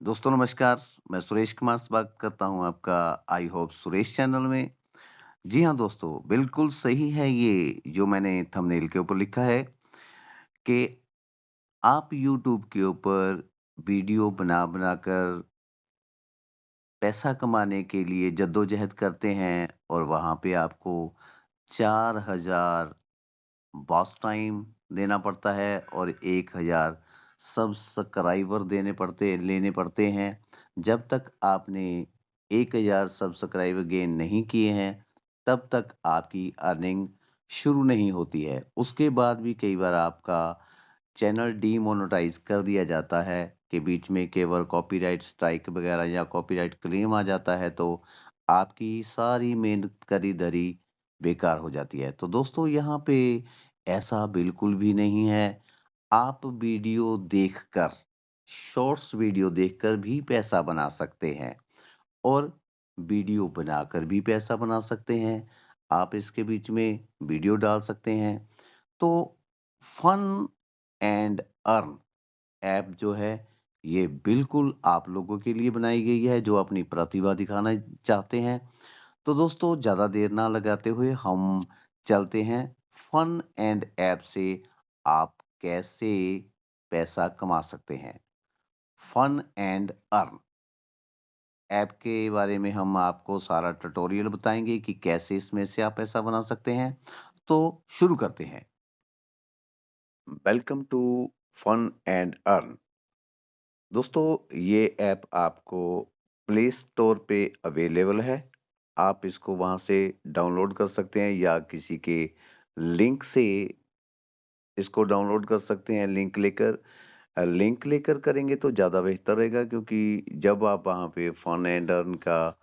दोस्तों नमस्कार, मैं सुरेश कुमार से बात करता हूँ आपका आई होप सुरेश चैनल में। जी हाँ दोस्तों, बिल्कुल सही है ये जो मैंने थंबनेल के ऊपर लिखा है कि आप यूट्यूब के ऊपर वीडियो बना कर पैसा कमाने के लिए जद्दोजहद करते हैं और वहाँ पे आपको 4000 वॉच टाइम देना पड़ता है और 1000 सब्सक्राइबर लेने पड़ते हैं। जब तक आपने 1000 सब्सक्राइबर गेन नहीं किए हैं, तब तक आपकी अर्निंग शुरू नहीं होती है। उसके बाद भी कई बार आपका चैनल डीमोनेटाइज कर दिया जाता है कि बीच में केवल कॉपीराइट स्ट्राइक वगैरह या कॉपीराइट क्लेम आ जाता है, तो आपकी सारी मेहनत करी धरी बेकार हो जाती है। तो दोस्तों यहाँ पे ऐसा बिल्कुल भी नहीं है। आप वीडियो देखकर, शॉर्ट्स वीडियो देखकर भी पैसा बना सकते हैं और वीडियो बनाकर भी पैसा बना सकते हैं। आप इसके बीच में वीडियो डाल सकते हैं। तो फन एंड अर्न ऐप जो है, ये बिल्कुल आप लोगों के लिए बनाई गई है जो अपनी प्रतिभा दिखाना चाहते हैं। तो दोस्तों ज़्यादा देर ना लगाते हुए हम चलते हैं फन एंड ऐप से आप कैसे पैसा कमा सकते हैं। फन एंड अर्न ऐप के बारे में हम आपको सारा ट्यूटोरियल बताएंगे कि कैसे इसमें से आप पैसा बना सकते हैं। तो शुरू करते हैं। Welcome to fun and earn. दोस्तों ये ऐप आपको प्ले स्टोर पे अवेलेबल है। आप इसको वहां से डाउनलोड कर सकते हैं या किसी के लिंक से इसको डाउनलोड कर सकते हैं। लिंक लेकर करेंगे तो ज़्यादा बेहतर रहेगा, क्योंकि जब आप वहाँ पे फन एंड अर्न का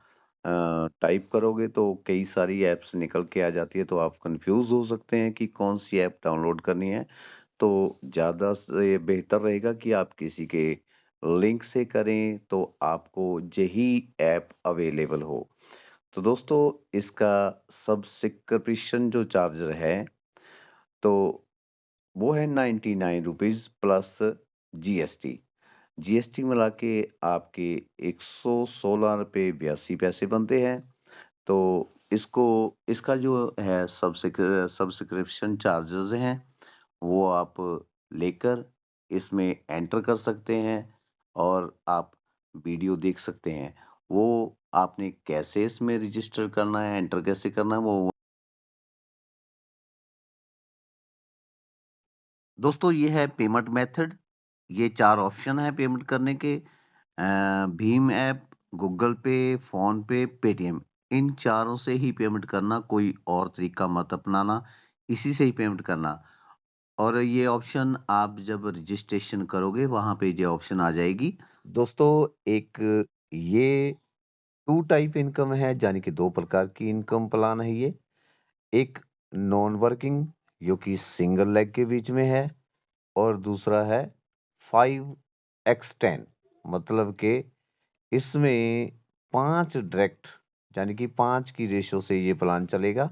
टाइप करोगे तो कई सारी ऐप्स निकल के आ जाती है, तो आप कंफ्यूज हो सकते हैं कि कौन सी ऐप डाउनलोड करनी है। तो ज़्यादा से बेहतर रहेगा कि आप किसी के लिंक से करें तो आपको यही ऐप अवेलेबल हो। तो दोस्तों इसका सब्सक्रिप्शन जो चार्जर है, तो वो है 99 रुपीज प्लस जीएसटी। जीएसटी मिला के आपके 116 रुपये 82 पैसे बनते हैं। तो इसको इसका जो है सब्सक्रिप्शन चार्जेस हैं, वो आप लेकर इसमें एंटर कर सकते हैं और आप वीडियो देख सकते हैं। वो आपने कैसे इसमें रजिस्टर करना है, एंटर कैसे करना है, वो दोस्तों ये है पेमेंट मेथड। ये 4 ऑप्शन है पेमेंट करने के। भीम ऐप, गूगल पे, फ़ोन पे, पेटीएम। इन चारों से ही पेमेंट करना, कोई और तरीका मत अपनाना, इसी से ही पेमेंट करना। और ये ऑप्शन आप जब रजिस्ट्रेशन करोगे वहाँ पे ये ऑप्शन आ जाएगी। दोस्तों एक ये 2 टाइप इनकम है, यानी कि 2 प्रकार की इनकम प्लान है ये। एक नॉन वर्किंग, जो कि सिंगल लेग के बीच में है, और दूसरा है 5x10, मतलब कि इसमें 5 डायरेक्ट, यानी कि 5 की रेशो से ये प्लान चलेगा।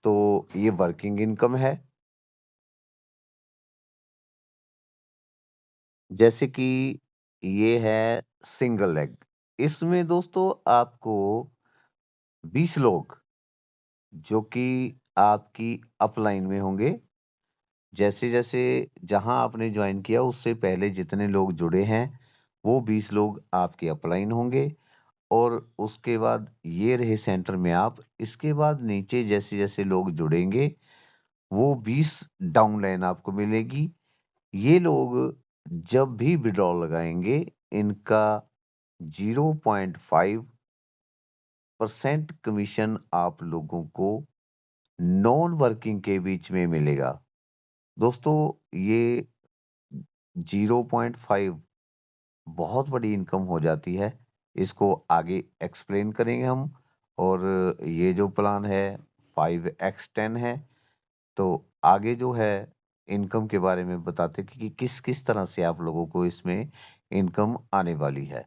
तो ये वर्किंग इनकम है। जैसे कि ये है सिंगल लेग। इसमें दोस्तों आपको 20 लोग, जो कि आपकी अपलाइन में होंगे, जैसे-जैसे जहाँ आपने जॉइन किया उससे पहले जितने लोग जुड़े हैं, वो 20 लोग आपके अपलाइन होंगे। और उसके बाद ये रहे सेंटर में आप। इसके बाद नीचे जैसे-जैसे लोग जुड़ेंगे, वो 20 डाउन लाइन आपको मिलेगी। ये लोग जब भी विथड्रॉल लगाएँगे, इनका 0.5% कमीशन आप लोगों को नॉन वर्किंग के बीच में मिलेगा। दोस्तों ये 0.5 बहुत बड़ी इनकम हो जाती है। इसको आगे एक्सप्लेन करेंगे हम। और ये जो प्लान है 5x10 है। तो आगे जो है इनकम के बारे में बताते कि किस-किस तरह से आप लोगों को इसमें इनकम आने वाली है।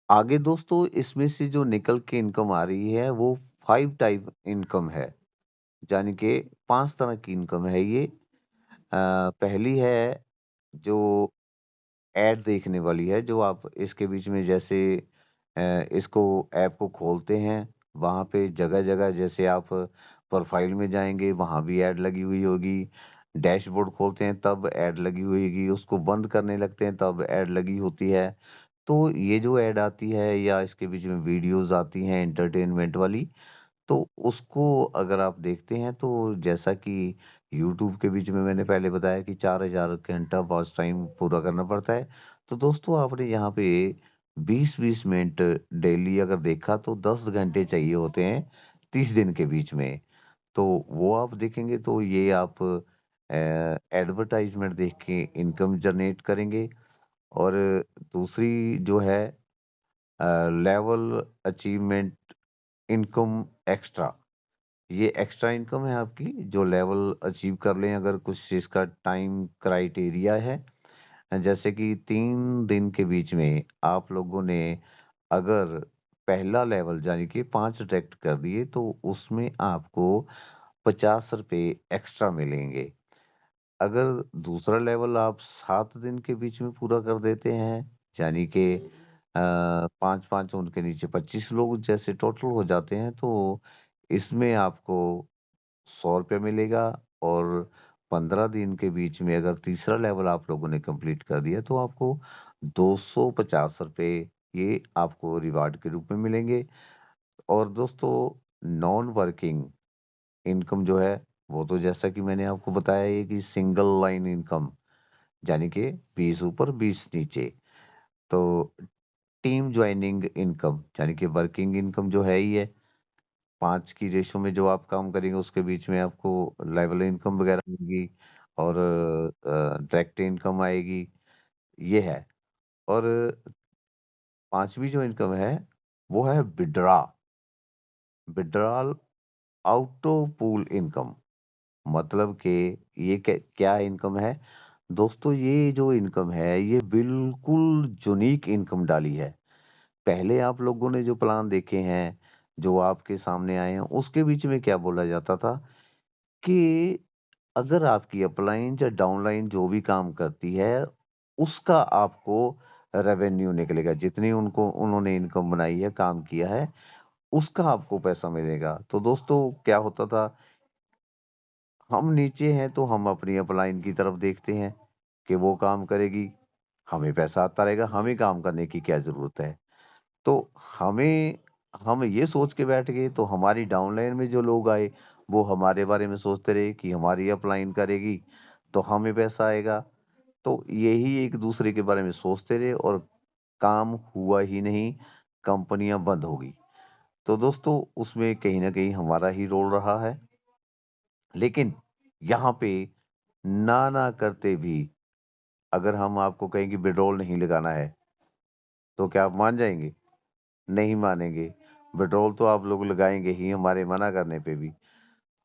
आगे दोस्तों इसमें से जो निकल के इनकम आ रही है वो 5 टाइप इनकम है। यानी कि 5 तरह की इनकम है ये। पहली है जो ऐड देखने वाली है, जो आप इसके बीच में जैसे इसको ऐप को खोलते हैं, वहाँ पे जगह-जगह जैसे आप प्रोफ़ाइल में जाएँगे, वहाँ भी ऐड लगी हुई होगी। डैशबोर्ड खोलते हैं तब ऐड लगी हुई होगी, उसको बंद करने लगते हैं तब ऐड लगी होती है। तो ये जो ऐड आती है या इसके बीच में वीडियोज़ आती हैं एंटरटेनमेंट वाली, तो उसको अगर आप देखते हैं तो जैसा कि यूट्यूब के बीच में मैंने पहले बताया कि 4000 घंटा वॉच टाइम पूरा करना पड़ता है। तो दोस्तों आपने यहाँ पे 20-20 मिनट डेली अगर देखा तो 10 घंटे चाहिए होते हैं 30 दिन के बीच में। तो वो आप देखेंगे तो ये आप एडवर्टाइज़मेंट देख के इनकम जनरेट करेंगे। और दूसरी जो है लेवल अचीवमेंट इनकम एक्स्ट्रा। ये एक्स्ट्रा इनकम है आपकी जो लेवल अचीव कर लें अगर कुछ इसका टाइम क्राइटेरिया है। जैसे कि 3 दिन के बीच में आप लोगों ने अगर पहला लेवल यानी कि 5 अटेम्प्ट कर दिए तो उसमें आपको ₹50 एक्स्ट्रा मिलेंगे। अगर दूसरा लेवल आप 7 दिन के बीच में पूरा कर देते हैं, यानी कि 5-5 उनके नीचे 25 लोग जैसे टोटल हो जाते हैं, तो इसमें आपको ₹100 मिलेगा। और 15 दिन के बीच में अगर तीसरा लेवल आप लोगों ने कंप्लीट कर दिया, तो आपको ₹250 ये आपको रिवार्ड के रूप में मिलेंगे। और दोस्तों नॉन वर्किंग इनकम जो है, वो तो जैसा कि मैंने आपको बताया है कि सिंगल लाइन इनकम यानी कि 20 ऊपर 20 नीचे। तो टीम जॉइनिंग इनकम यानी कि वर्किंग इनकम जो है ही है, 5 की रेशो में जो आप काम करेंगे उसके बीच में आपको लेवल इनकम वगैरह होगी और डायरेक्ट इनकम आएगी, ये है। और 5वीं जो इनकम है, वो है withdrawal out of pool income. मतलब कि ये क्या इनकम है? दोस्तों ये जो इनकम है, ये बिल्कुल यूनिक इनकम डाली है। पहले आप लोगों ने जो प्लान देखे हैं, जो आपके सामने आए हैं, उसके बीच में क्या बोला जाता था कि अगर आपकी अपलाइन या डाउनलाइन जो भी काम करती है, उसका आपको रेवेन्यू निकलेगा। जितनी उनको उन्होंने इनकम बनाई है, काम किया है, उसका आपको पैसा मिलेगा। तो दोस्तों क्या होता था, हम नीचे हैं तो हम अपनी अपलाइन की तरफ देखते हैं कि वो काम करेगी, हमें पैसा आता रहेगा, हमें काम करने की क्या ज़रूरत है। तो हमें हम ये सोच के बैठ गए तो हमारी डाउनलाइन में जो लोग आए वो हमारे बारे में सोचते रहे कि हमारी अपलाइन करेगी तो हमें पैसा आएगा। तो यही एक दूसरे के बारे में सोचते रहे और काम हुआ ही नहीं, कंपनियां बंद हो गई। तो दोस्तों उसमें कहीं ना कहीं हमारा ही रोल रहा है। लेकिन यहाँ पे ना ना करते भी अगर हम आपको कहें कि विड्रॉल नहीं लगाना है तो क्या आप मान जाएंगे? नहीं मानेंगे। विड्रॉल तो आप लोग लगाएँगे ही हमारे मना करने पे भी।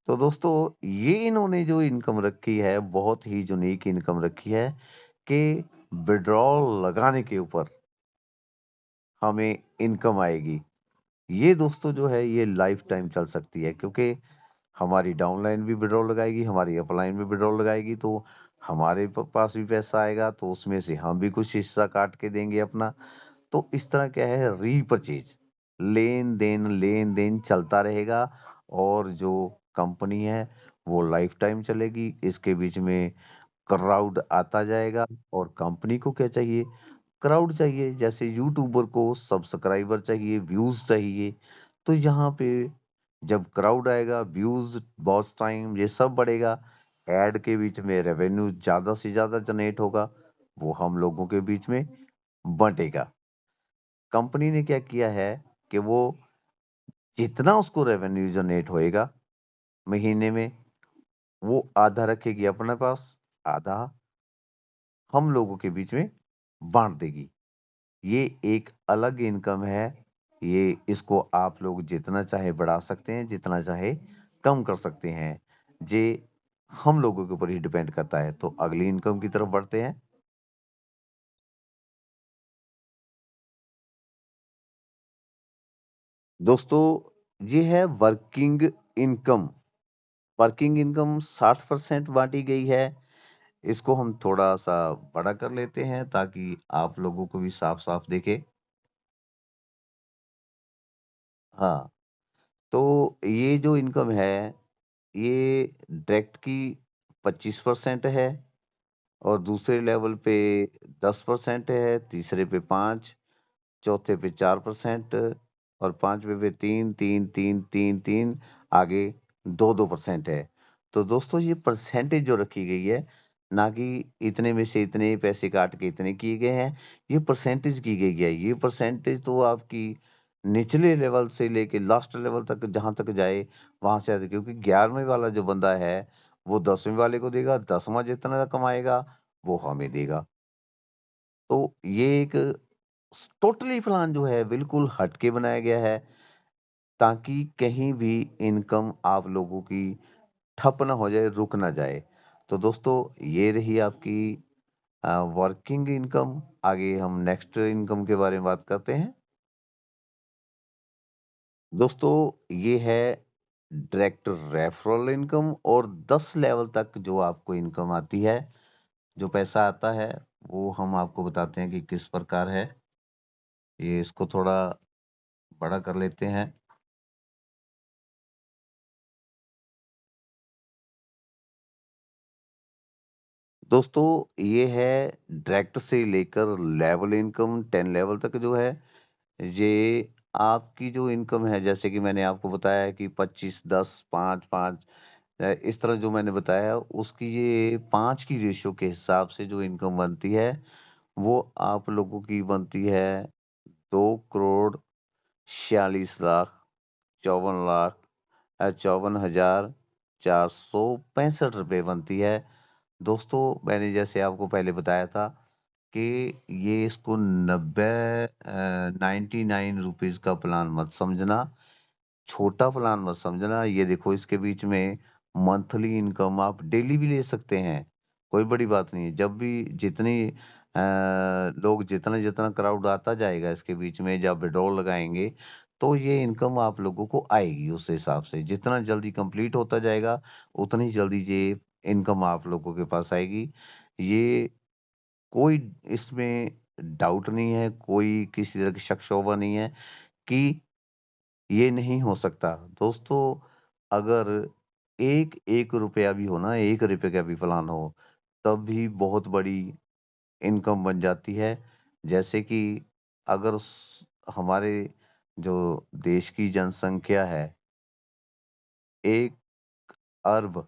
तो दोस्तों ये इन्होंने जो इनकम रखी है, बहुत ही यूनिक इनकम रखी है कि विड्रॉल लगाने के ऊपर हमें इनकम आएगी। ये दोस्तों जो है ये लाइफ टाइम चल सकती है क्योंकि हमारी डाउनलाइन भी विड्रॉल लगाएगी, हमारी अपलाइन भी विड्रॉल लगाएगी तो हमारे पास भी पैसा आएगा तो उसमें से हम भी कुछ हिस्सा काट के देंगे अपना। तो इस तरह क्या है, रीपरचेज लेन-देन चलता रहेगा और जो कंपनी है वो लाइफ टाइम चलेगी। इसके बीच में क्राउड आता जाएगा और कंपनी को क्या चाहिए? क्राउड चाहिए। जैसे यूट्यूबर को सब्सक्राइबर चाहिए, व्यूज़ चाहिए। तो यहाँ पे जब क्राउड आएगा, व्यूज़, वॉच टाइम ये सब बढ़ेगा। ऐड के बीच में रेवेन्यू ज़्यादा से ज़्यादा जनरेट होगा, वो हम लोगों के बीच में बँटेगा। कंपनी ने क्या किया है कि वो जितना उसको रेवेन्यू जनरेट होएगा महीने में, वो आधा रखेगी अपने पास, आधा हम लोगों के बीच में बाँट देगी। ये एक अलग इनकम है। ये इसको आप लोग जितना चाहे बढ़ा सकते हैं, जितना चाहे कम कर सकते हैं। ये हम लोगों के ऊपर ही डिपेंड करता है। तो अगली इनकम की तरफ बढ़ते हैं। दोस्तों, ये है वर्किंग इनकम। वर्किंग इनकम 60% बाँटी गई है। इसको हम थोड़ा-सा बड़ा कर लेते हैं ताकि आप लोगों को भी साफ-साफ दिखे। हाँ, तो ये जो इनकम है, ये डायरेक्ट की 25% है और दूसरे लेवल पे 10% है, तीसरे पे 5, चौथे पे 4% और 5वें पे 3, 3, 3, 3, 3 आगे 2-2% है। तो दोस्तों ये परसेंटेज जो रखी गई है, ना कि इतने में से इतने पैसे काट के इतने किए गए हैं, ये परसेंटेज की गई है। ये परसेंटेज तो आपकी निचले लेवल से लेके लास्ट लेवल तक जहाँ तक जाए, वहाँ से आती क्योंकि 11वें वाला जो बंदा है, वो 10वें वाले को देगा, 10वाँ जितना कमाएगा, वो हमें देगा। तो ये एक टोटली प्लान जो है बिल्कुल हट के बनाया गया है ताकि कहीं भी इनकम आप लोगों की ठप ना हो जाए, रुक ना जाए। तो दोस्तों ये रही आपकी वर्किंग इनकम। आगे हम नेक्स्ट इनकम के बारे में बात करते हैं। दोस्तों ये है डायरेक्ट रेफरल इनकम और 10 लेवल तक जो आपको इनकम आती है, जो पैसा आता है, वो हम आपको बताते हैं कि किस प्रकार है। ये इसको थोड़ा बड़ा कर लेते हैं। दोस्तों ये है डायरेक्ट से लेकर लेवल इनकम 10 लेवल तक जो है, ये आपकी जो इनकम है जैसे कि मैंने आपको बताया कि 25 10 5 5 इस तरह जो मैंने बताया उसकी ये 5 की रेशियो के हिसाब से जो इनकम बनती है वो आप लोगों की बनती है 2,46,00,000 54,00,000 ₹54,465 बनती है। दोस्तों मैंने जैसे आपको पहले बताया था कि ये इसको 99 रुपीज़ का प्लान मत समझना, छोटा प्लान मत समझना। ये देखो इसके बीच में मंथली इनकम आप डेली भी ले सकते हैं, कोई बड़ी बात नहीं है। जब भी जितनी लोग जितना-जितना क्राउड आता जाएगा इसके बीच में जब विड्रॉल लगाएँगे, तो ये इनकम आप लोगों को आएगी उस हिसाब से। जितना जल्दी कंप्लीट होता जाएगा, उतनी जल्दी ये इनकम आप लोगों के पास आएगी। ये कोई इसमें डाउट नहीं है, कोई किसी तरह की शक-शोबा नहीं है कि ये नहीं हो सकता। दोस्तों अगर एक रुपया भी हो ना, ₹1 का भी प्लान हो, तब भी बहुत बड़ी इनकम बन जाती है। जैसे कि अगर हमारे जो देश की जनसंख्या है, 1 अरब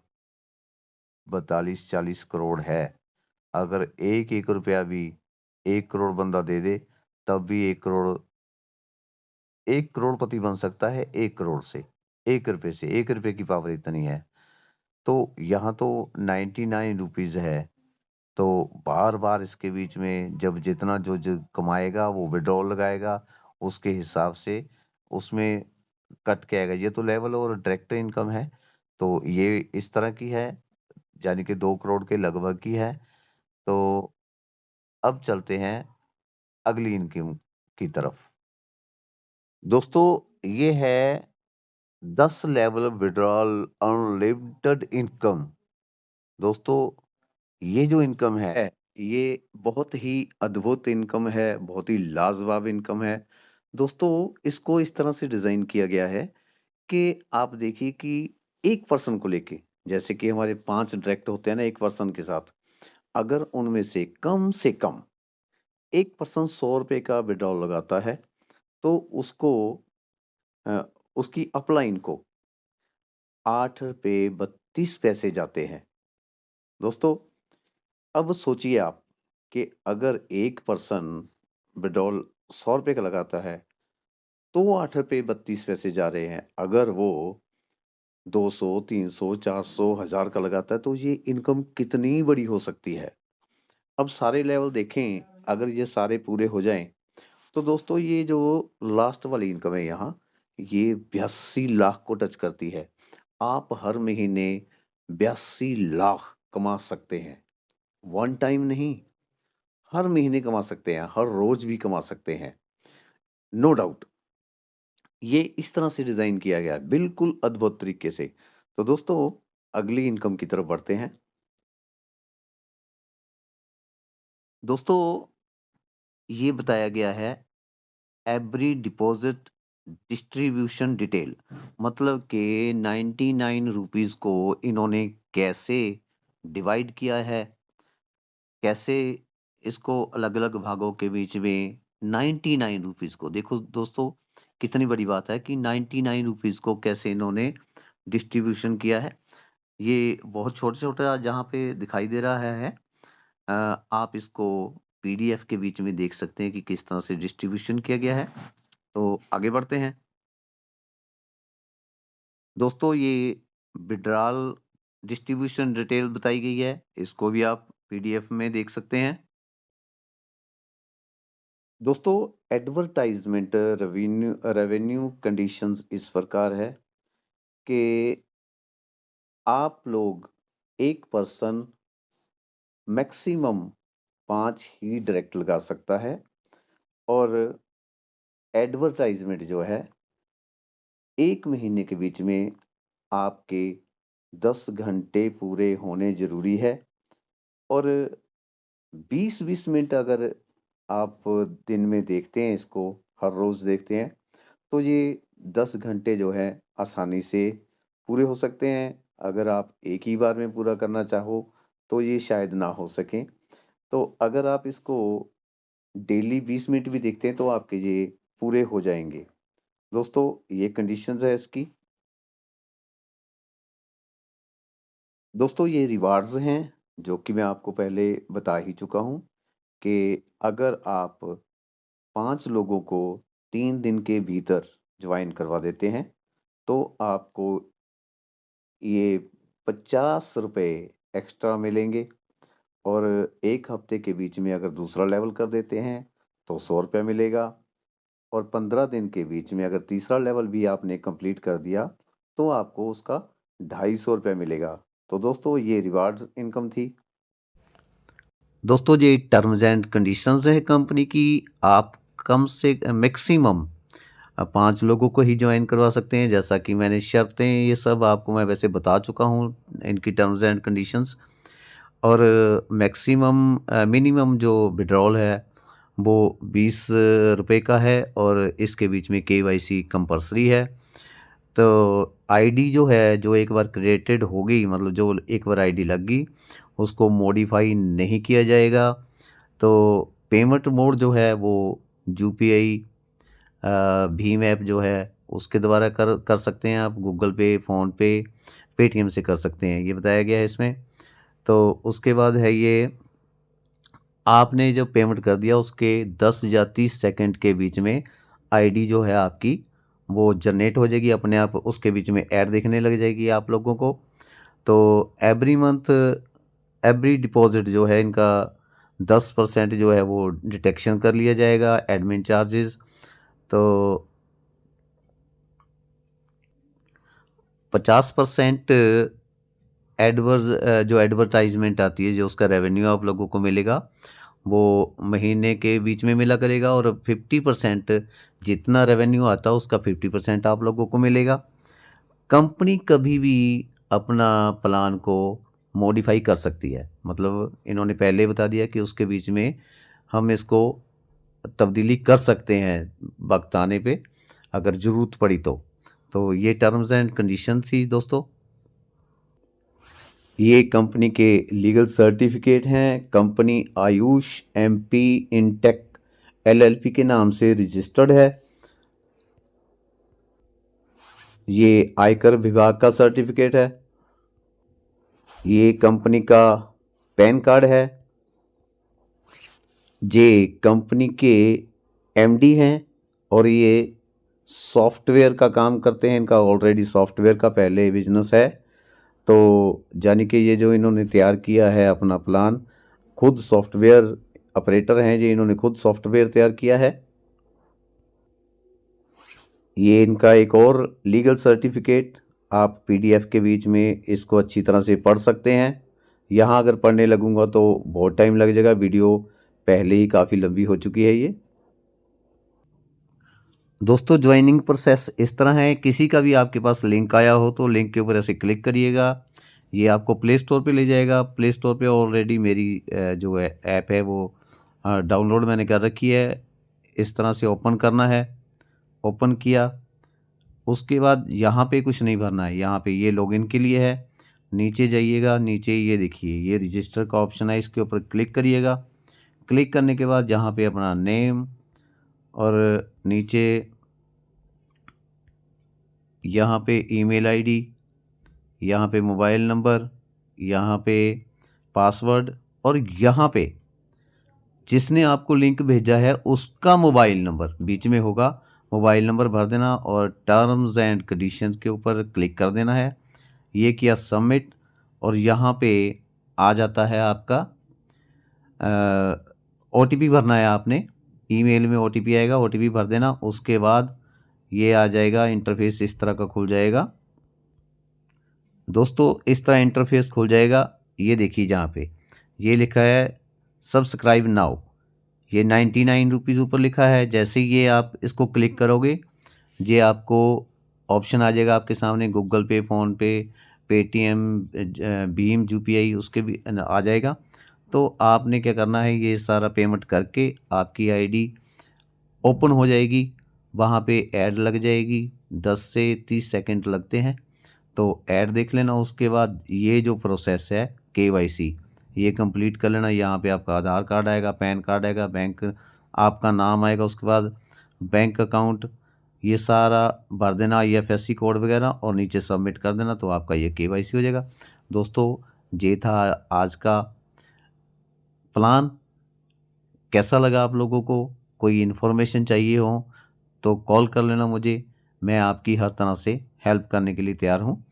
42-40 करोड़ है। अगर एक रुपया भी 1 करोड़ बंदा दे दे, तब भी 1 करोड़पति बन सकता है 1 करोड़ से, ₹1 से, ₹1 की पावर इतनी है। तो यहाँ तो 99 रुपीज़ है, तो बार-बार इसके बीच में जब जितना जो कमाएगा वो विथड्रॉल लगाएगा, उसके हिसाब से उसमें कट के आएगा। ये तो लेवल और डायरेक्ट इनकम है, तो ये इस तरह की है, यानी कि 2 करोड़ के लगभग की है। तो अब चलते हैं अगली इनकम की तरफ। दोस्तों ये है 10 लेवल विथड्रॉल अनलिमिटेड इनकम। दोस्तों ये जो इनकम है, ये बहुत ही अद्भुत इनकम है, बहुत ही लाजवाब इनकम है। दोस्तों इसको इस तरह से डिज़ाइन किया गया है कि आप देखिए कि एक पर्सन को लेके, जैसे कि हमारे 5 डायरेक्ट होते हैं ना एक पर्सन के साथ, अगर उनमें से कम एक पर्सन ₹100 का विथड्रॉल लगाता है, तो उसको अ, उसकी अपलाइन को ₹8.32 जाते हैं। दोस्तों अब सोचिए आप कि अगर एक पर्सन विड्रॉल ₹100 का लगाता है, तो वो ₹8.32 जा रहे हैं। अगर वो 200, 300, 400, 1000 का लगाता है, तो ये इनकम कितनी बड़ी हो सकती है। अब सारे लेवल देखें, अगर ये सारे पूरे हो जाएँ, तो दोस्तों ये जो लास्ट वाली इनकम है यहाँ, ये 82 लाख को टच करती है। आप हर महीने 82 लाख कमा सकते हैं। वन टाइम नहीं, हर महीने कमा सकते हैं, हर रोज भी कमा सकते हैं। नो डाउट ये इस तरह से डिजाइन किया गया है, बिल्कुल अद्भुत तरीके से। तो दोस्तों अगली इनकम की तरफ बढ़ते हैं। दोस्तों ये बताया गया है एवरी डिपॉजिट डिस्ट्रीब्यूशन डिटेल, मतलब कि 99 रुपीज़ को इन्होंने कैसे डिवाइड किया है, कैसे इसको अलग-अलग भागों के बीच में 99 रुपीज़ को, देखो दोस्तों कितनी बड़ी बात है कि 99 रुपीज़ को कैसे इन्होंने डिस्ट्रीब्यूशन किया है। ये बहुत छोटा-छोटा जहाँ पे दिखाई दे रहा है आप इसको पीडीएफ के बीच में देख सकते हैं कि किस तरह से डिस्ट्रीब्यूशन किया गया है। तो आगे बढ़ते हैं। दोस्तों ये विड्रॉल डिस्ट्रीब्यूशन डिटेल बताई गई है, इसको भी आप पीडीएफ में देख सकते हैं। दोस्तों एडवर्टाइजमेंट रेवेन्यू कंडीशंस इस प्रकार है कि आप लोग एक पर्सन मैक्सिमम 5 ही डायरेक्ट लगा सकता है और एडवर्टाइजमेंट जो है 1 महीने के बीच में आपके 10 घंटे पूरे होने ज़रूरी है और 20-20 मिनट अगर आप दिन में देखते हैं इसको, हर रोज़ देखते हैं, तो ये 10 घंटे जो है आसानी से पूरे हो सकते हैं। अगर आप एक ही बार में पूरा करना चाहो, तो ये शायद ना हो सके। तो अगर आप इसको डेली 20 मिनट भी देखते हैं, तो आपके ये पूरे हो जाएँगे। दोस्तों, ये कंडीशंस है इसकी। दोस्तों, ये रिवार्ड्स हैं, जो कि मैं आपको पहले बता ही चुका हूँ कि अगर आप 5 लोगों को 3 दिन के भीतर जॉइन करवा देते हैं, तो आपको ये 50 रुपए एक्स्ट्रा मिलेंगे और 1 हफ्ते के बीच में अगर दूसरा लेवल कर देते हैं, तो 100 रुपए मिलेगा और 15 दिन के बीच में अगर तीसरा लेवल भी आपने कंप्लीट कर दिया, तो आपको उसका 250 रुपए मिलेगा। तो दोस्तों, ये रिवार्ड्स इनकम थी। दोस्तों ये टर्म्स एंड कंडीशंस है कंपनी की, आप कम से मैक्सिमम 5 लोगों को ही ज्वाइन करवा सकते हैं। जैसा कि मैंने शर्तें ये सब आपको मैं वैसे बता चुका हूँ, इनकी टर्म्स एंड कंडीशंस। और मैक्सिमम मिनिमम जो विड्रॉल है वो 20 रुपए का है और इसके बीच में केवाईसी कंपल्सरी है। तो आईडी जो है, जो एक बार क्रिएटेड हो गई, मतलब जो एक बार आईडी लग गई, उसको मॉडिफाई नहीं किया जाएगा। तो पेमेंट मोड जो है वो यूपीआई भीम ऐप जो है उसके द्वारा कर सकते हैं आप, गूगल पे, फ़ोनपे, पेटीएम से कर सकते हैं, ये बताया गया है इसमें। तो उसके बाद है ये, आपने जब पेमेंट कर दिया उसके 10 या 30 सेकंड के बीच में आईडी जो है आपकी वो जनरेट हो जाएगी अपने आप, उसके बीच में ऐड दिखने लग जाएगी आप लोगों को। तो एवरी मंथ एवरी डिपॉजिट जो है इनका 10% जो है वो डिटेक्शन कर लिया जाएगा, एडमिन चार्जेस। तो 50% जो एडवर्टाइजमेंट आती है, जो उसका रेवेन्यू आप लोगों को मिलेगा, वो महीने के बीच में मिला करेगा और 50% जितना रेवेन्यू आता है उसका 50% आप लोगों को मिलेगा। कंपनी कभी भी अपना प्लान को मॉडिफाई कर सकती है, मतलब इन्होंने पहले बता दिया कि उसके बीच में हम इसको तब्दीली कर सकते हैं वक्त आने पे, अगर ज़रूरत पड़ी तो ये टर्म्स एंड कंडीशन थी दोस्तों। ये कंपनी के लीगल सर्टिफिकेट हैं। Company Ayush MP intake LLP के नाम से रजिस्टर्ड है। ये आयकर विभाग का सर्टिफिकेट है। ये कंपनी का पैन कार्ड है। ये कंपनी के एमडी हैं और ये सॉफ्टवेयर का काम करते हैं। इनका ऑलरेडी सॉफ्टवेयर का पहले बिजनेस है। तो यानी कि ये जो इन्होंने तैयार किया है अपना प्लान, खुद सॉफ्टवेयर ऑपरेटर हैं, ये इन्होंने खुद सॉफ्टवेयर तैयार किया है। ये इनका एक और लीगल सर्टिफिकेट, आप पीडीएफ के बीच में इसको अच्छी तरह से पढ़ सकते हैं। यहाँ अगर पढ़ने लगूंगा तो बहुत टाइम लग जाएगा, वीडियो पहले ही काफ़ी लंबी हो चुकी है ये। दोस्तों ज्वाइनिंग प्रोसेस इस तरह है, किसी का भी आपके पास लिंक आया हो तो लिंक के ऊपर ऐसे क्लिक करिएगा, ये आपको प्ले स्टोर पे ले जाएगा। प्ले स्टोर पे ऑलरेडी मेरी जो है ऐप है वो डाउनलोड मैंने कर रखी है। इस तरह से ओपन करना है। ओपन किया, उसके बाद यहाँ पे कुछ नहीं भरना है, यहाँ पे ये लॉगिन के लिए है। नीचे जाइएगा, नीचे ये देखिए ये रजिस्टर का ऑप्शन है, इसके ऊपर क्लिक करिएगा। क्लिक करने के बाद यहाँ पे अपना नेम और नीचे यहाँ पे ईमेल आईडी, यहाँ पे मोबाइल नंबर, यहाँ पे पासवर्ड और यहाँ पे जिसने आपको लिंक भेजा है उसका मोबाइल नंबर बीच में होगा, मोबाइल नंबर भर देना और टर्म्स एंड कंडीशंस के ऊपर क्लिक कर देना है। ये किया सबमिट और यहाँ पे आ जाता है आपका ओटीपी भरना है आपने। ईमेल में ओटीपी आएगा, ओटीपी भर देना। उसके बाद ये आ जाएगा, इंटरफेस इस तरह का खुल जाएगा। दोस्तों इस तरह इंटरफेस खुल जाएगा। ये देखिए जहाँ पे ये लिखा है सब्सक्राइब नाउ, ये 99 रुपीज़ ऊपर लिखा है। जैसे ही ये आप इसको क्लिक करोगे, ये आपको ऑप्शन आ जाएगा आपके सामने, गूगल पे, फ़ोनपे, पेटीएम, भीम, यूपीआई उसके भी आ जाएगा। तो आपने क्या करना है, ये सारा पेमेंट करके आपकी आईडी ओपन हो जाएगी। वहाँ पे ऐड लग जाएगी, 10 से 30 सेकंड लगते हैं। तो ऐड देख लेना। उसके बाद ये जो प्रोसेस है केवाईसी, ये कंप्लीट कर लेना। यहाँ पे आपका आधार कार्ड आएगा, पैन कार्ड आएगा, बैंक आपका नाम आएगा, उसके बाद बैंक अकाउंट, ये सारा भर देना, आईएफएससी कोड वगैरह, और नीचे सबमिट कर देना। तो आपका ये केवाईसी हो जाएगा। दोस्तों ये था आज का प्लान। कैसा लगा आप लोगों को? कोई इन्फॉर्मेशन चाहिए हो तो कॉल कर लेना मुझे, मैं आपकी हर तरह से हेल्प करने के लिए तैयार हूँ।